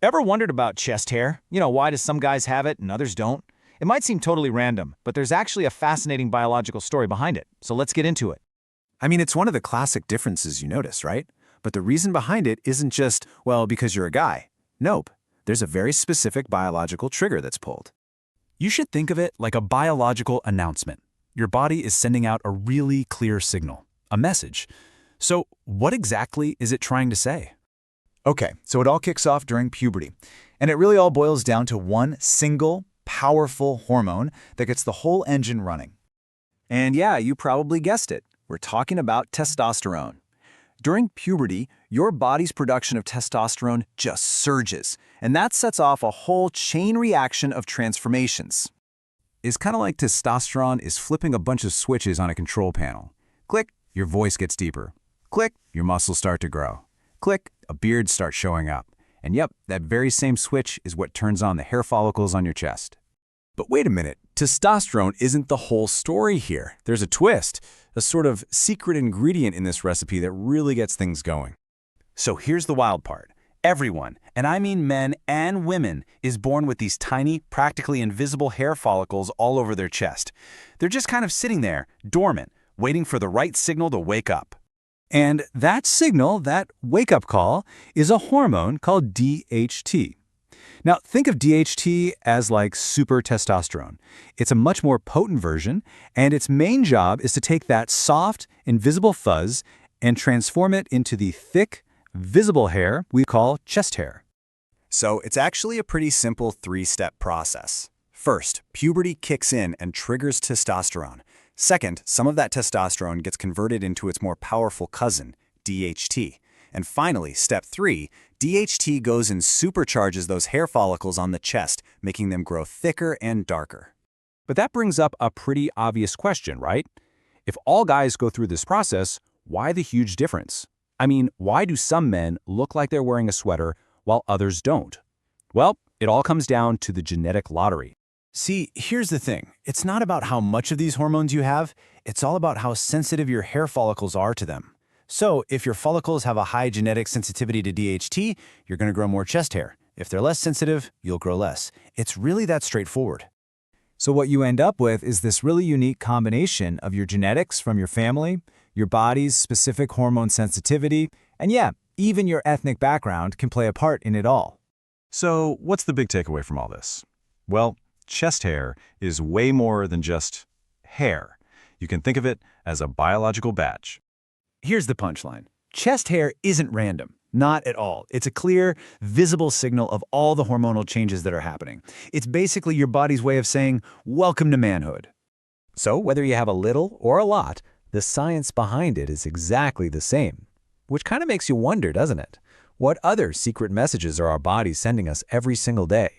Ever wondered about chest hair? Why do some guys have it and others don't? It might seem totally random, but there's actually a fascinating biological story behind it. So let's get into it. It's one of the classic differences you notice, right? But the reason behind it isn't just, well, because you're a guy. Nope. There's a very specific biological trigger that's pulled. You should think of it like a biological announcement. Your body is sending out a really clear signal, a message. So what exactly is it trying to say? Okay, so it all kicks off during puberty, and it really all boils down to one single, powerful hormone that gets the whole engine running. And yeah, you probably guessed it. We're talking about testosterone. During puberty, your body's production of testosterone just surges, and that sets off a whole chain reaction of transformations. It's kind of like testosterone is flipping a bunch of switches on a control panel. Click, your voice gets deeper. Click, your muscles start to grow. Click, a beard starts showing up. And yep, that very same switch is what turns on the hair follicles on your chest. But wait a minute, testosterone isn't the whole story here. There's a twist, a sort of secret ingredient in this recipe that really gets things going. So here's the wild part. Everyone, and I mean men and women, is born with these tiny, practically invisible hair follicles all over their chest. They're just kind of sitting there, dormant, waiting for the right signal to wake up. And that signal, that wake-up call, is a hormone called DHT. Now, think of DHT as like super testosterone. It's a much more potent version, and its main job is to take that soft, invisible fuzz and transform it into the thick, visible hair we call chest hair. So it's actually a pretty simple three-step process. First, puberty kicks in and triggers testosterone. Second, some of that testosterone gets converted into its more powerful cousin, DHT. And finally, step 3, DHT goes and supercharges those hair follicles on the chest, making them grow thicker and darker. But that brings up a pretty obvious question, right? If all guys go through this process, why the huge difference? I mean, why do some men look like they're wearing a sweater while others don't? Well, it all comes down to the genetic lottery. See, here's the thing. It's not about how much of these hormones you have. It's all about how sensitive your hair follicles are to them. So, if your follicles have a high genetic sensitivity to DHT, you're going to grow more chest hair. If they're less sensitive, you'll grow less. It's really that straightforward. So what you end up with is this really unique combination of your genetics from your family, your body's specific hormone sensitivity, and yeah, even your ethnic background can play a part in it all. So what's the big takeaway from all this? Well, chest hair is way more than just hair. You can think of it as a biological badge. Here's the punchline. Chest hair isn't random. Not at all. It's a clear, visible signal of all the hormonal changes that are happening. It's basically your body's way of saying, welcome to manhood. So whether you have a little or a lot, the science behind it is exactly the same. Which kind of makes you wonder, doesn't it? What other secret messages are our bodies sending us every single day?